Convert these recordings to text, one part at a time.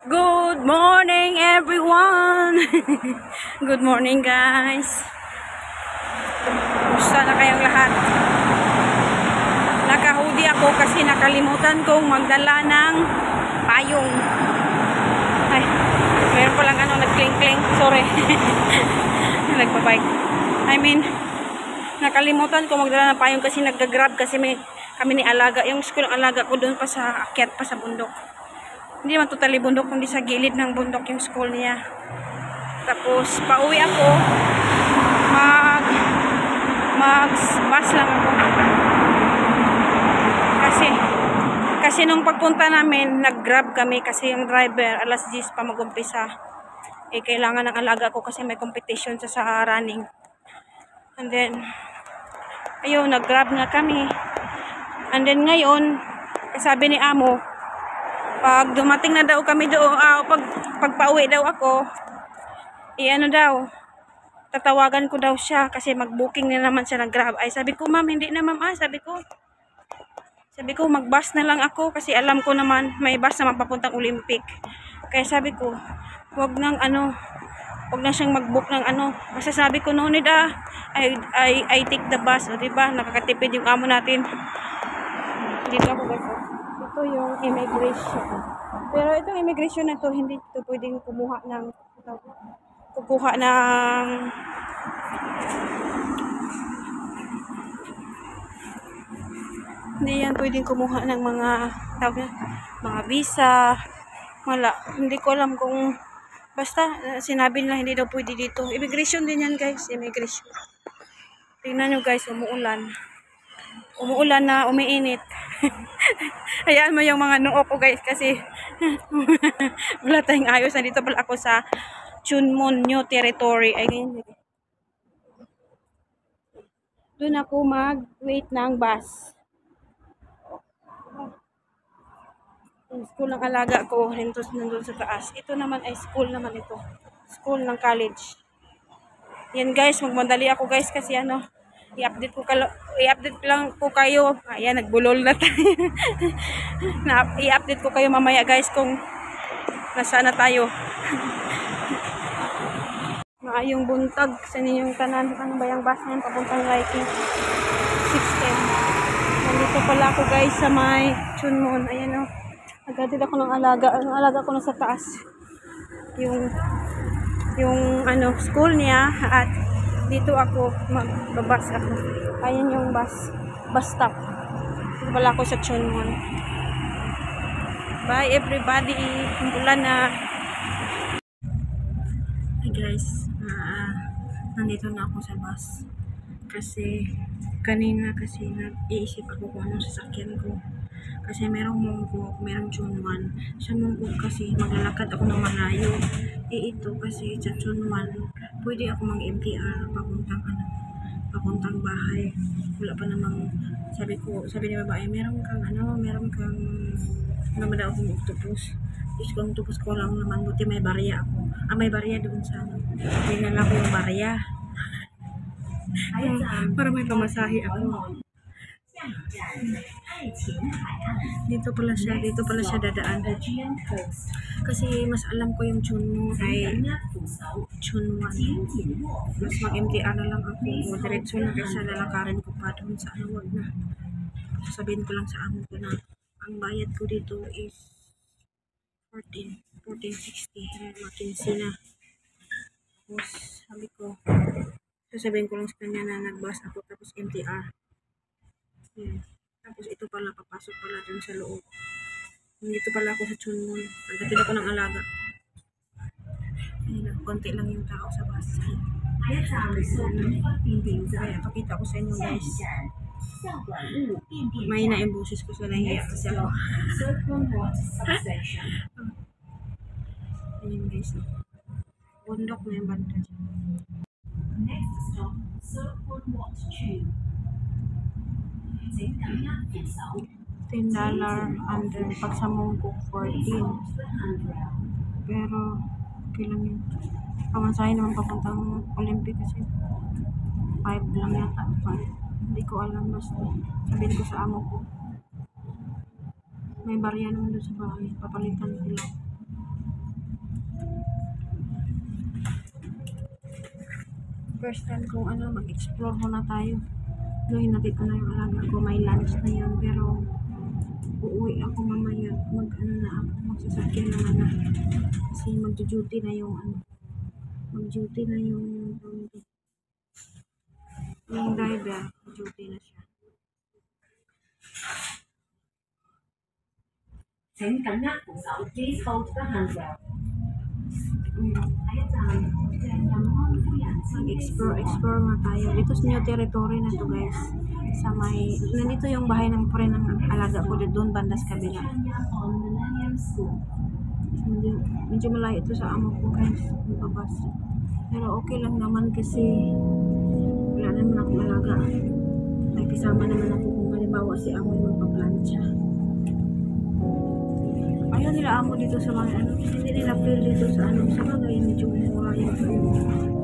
Good morning, everyone! Good morning, guys! Kumusta na kayong lahat? Naka-hoodie ako kasi nakalimutan kong magdala ng payong. Ay, meron ko lang nagkling-kling. Sorry. Nagpabike. Nakalimutan ko magdala ng payong kasi nag-grab kasi kami ni alaga. Yung school ng alaga ko doon pa sa akyat pa sa bundok. Hindi naman totally bundok, kundi sa gilid ng bundok yung school niya. Tapos, pauwi ako. Mag-bus lang ako. Kasi nung pagpunta namin, nag-grab kami kasi yung driver, alas 10 pa mag-umpisa. Kailangan ng alaga ko kasi may competition sa running. And then, ayun, nag-grab nga kami. And then ngayon, sabi ni Amo, pag dumating na daw kami doon, pag pauwi daw ako, tatawagan ko daw siya kasi mag-booking na naman siya ng Grab. Ay, sabi ko, ma'am, hindi na ma'am, sabi ko, mag-bus na lang ako kasi alam ko naman, may bus naman papuntang Olympic. Kaya sabi ko, wag na siyang mag-book ng Basta sabi ko, no need I take the bus. O, diba? Nakakatipid yung amo natin. Dito ako guys. Ito yung immigration. Pero itong immigration na to, hindi ito pwedeng kumuha ng hindi yan pwedeng kumuha ng mga visa. Wala. Hindi ko alam kung basta sinabi nila hindi daw pwede dito. Immigration din yan guys. Immigration. Tingnan nyo guys, umuulan. Umuulan na, umiinit. Hayaan mo yung mga noo ko guys kasi wala tayong ayos. Nandito pala ako sa Chunmun New Territory. Ayun. Doon ako mag-wait ng bus. Yung school ng alaga ko, nandun sa taas. Ito naman ay school naman ito. School ng college. Yan guys, magmadali ako guys kasi i-update lang po kayo. Ayan, nagbulol na tayo. I-update ko kayo mamaya guys kung nasaan na tayo. Maayong buntag sa ninyong tanan. Ano ba yung bus na yun? Papuntang Liking 610. Nandito pala ako guys sa may Chunmun. Ayan o. Nagatid ako ng alaga. Ang alaga ko na sa taas. Yung school niya at dito ako magbabas ako. Ayan yung bus stop. Dito pala ako sa Chunmun. Bye everybody. Umulan na. Hi guys. Nandito na ako sa bus. Kasi kanina nag-iisip ako kung anong sasakyan ko. Kasi merong Mongkok, merong Chunwan. Sa Mongkok kasi maglalakad ako ng malayo. Ito kasi sa Chunwan, pwede ako mag-MTR papuntang bahay. Wala pa namang, sabi ni babae, meron kang naman daw akong octopus. Is kung octopus ko lang naman, buti may barya ako. May barya doon sa dinala ko yung barya. Para may pamasahe ako. Dito pala siya dadaan. Kasi mas alam ko yung Chunwan. Mas mag-MTR na lang ako. Diretso na kaysa lalakarin ko pa doon sa wag na. Sabihin ko lang sa amo ko na ang bayad ko dito is 1460. Makinsi na. Tapos sabi ko, sasabihin ko lang sa kanya na nagbus ako tapos MTR. Yan. Tapos ito pala, papasok pala dun sa loob. Dito pala ako sa Chunmun. Nagkatid ako ng alaga. Ayun, konti lang yung tao sa bus. Kaya pakita ko sa inyo guys. May na yung boses ko sa nahiya kasi ako. Ayun guys. Bundok na yung banda dyan. Next stop, Circle Watch Tube. $10 and then pag sa Mongkok 14. Pero okay lang yun. Pamasahe naman papuntang Olympic kasi 5 lang yata. 5. Hindi ko alam, basta sabihin ko sa amo ko. May barya naman doon sa bahay. Papalitan ko lang. first time kung ano, mag-explore muna tayo. So, hinatid ko na yung alaga ko. May lunch na yan. Pero, uuwi ako mamaya. Mag-ano na ako. Magsasakyan naman na. Kasi mag-duty na yung ano. Mag-duty na yung driver. Mag-duty na siya. 請緊握扶手，Please hold the handrail。下一站鄭任安夫人 Mag-explore na tayo. Dito sa new territory na to guys. Sa may, nandito yung bahay ng friend ng alaga ko. Doon banda sa kabila. Medyo malayo ito sa amo ko guys. Mababas. Pero okay lang naman kasi wala naman akong alaga. May kasama naman ako kung halimbawa si amo yung magpa-plancha. Ayaw nila amo dito sa mga ano, hindi nila feel dito sa ano, sa mga medyo mura yung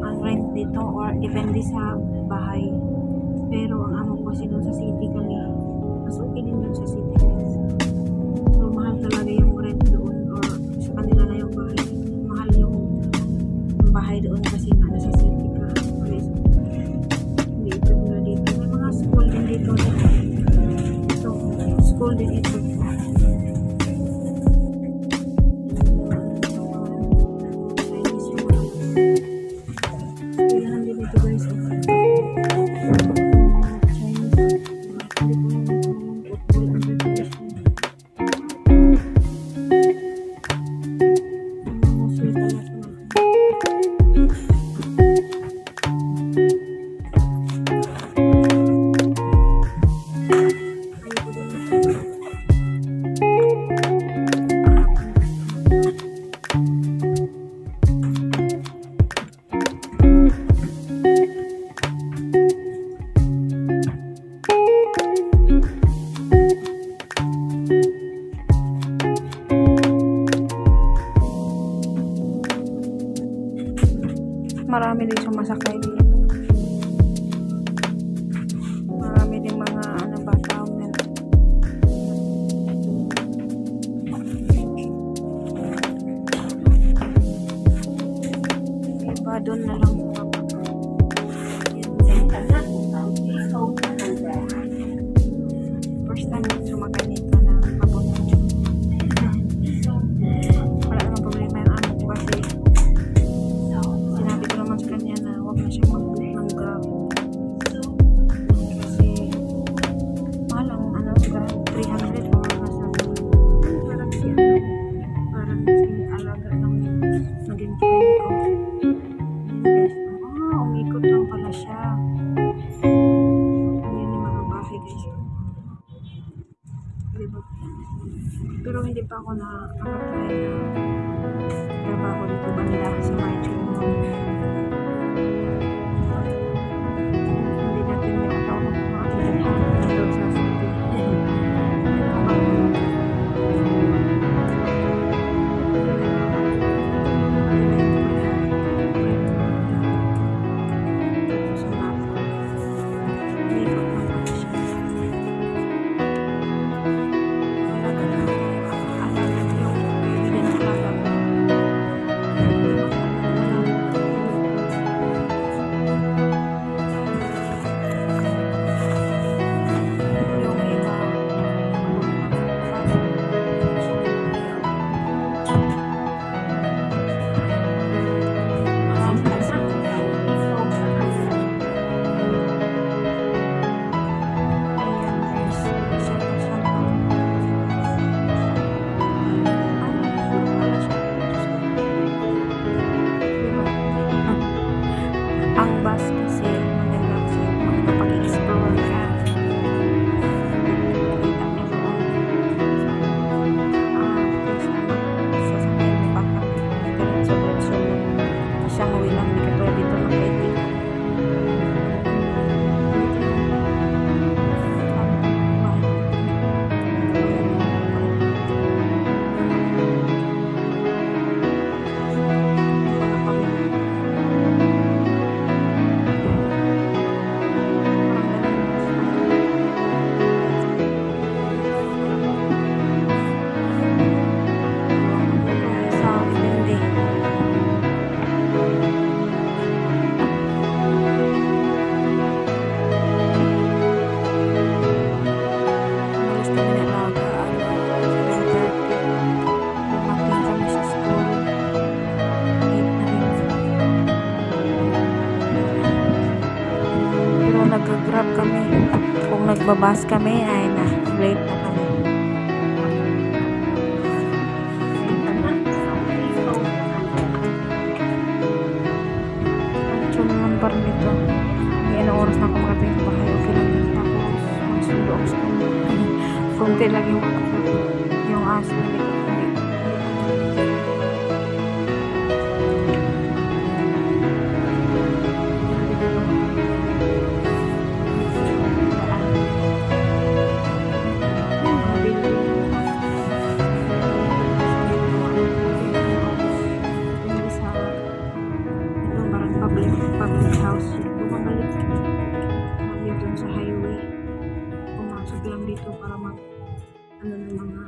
ang rent dito or depende sa bahay. Pero ang amo ko kasi doon sa city kami, mas okay din doon sa city. So mahal talaga yung rent doon or sa kanila na yung bahay. Mahal yung bahay doon kasi nga nasa city ka. Hindi ito mula dito. May mga school din dito. So, school din ito. Marami din sumasakay dito. Marami din mga ano ba tawag nila. Iba doon na lang first time sumakay nito na papunta dyan. Wala namang problema yung amo ko kasi sinabi ko naman sa kanya na huwag na siya mag-book ng Grab kasi mahal ang ano, 300 or nasa parang siya parang si alaga ng naging friend ko. Guys, umikot lang pala siya. Yun yung mga bahay guys, diba? Pero hindi pa ako nakapag-try na trabaho dito banda sa Marjorie. Hindi natin yung tawag ng mga pinaghahan doon sa city. nagbabas kami ay na late na kami. Actually naman pa rin dito. May ilang oras na ako makarating sa bahay. Okay lang din. Tapos magsundo ako sa kanya. Kunti lang yung aso. Public house. Bumabalik tayo dun sa highway. Pumasok lang dito para mag ano ng mga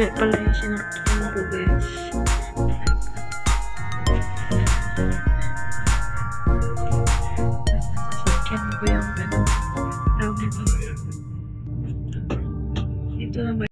Mali pala yung sinakyan ko, guys. Sasakyan ko yung ito na ba?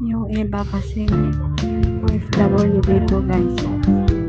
Yung iba kasi OFW dito, guys.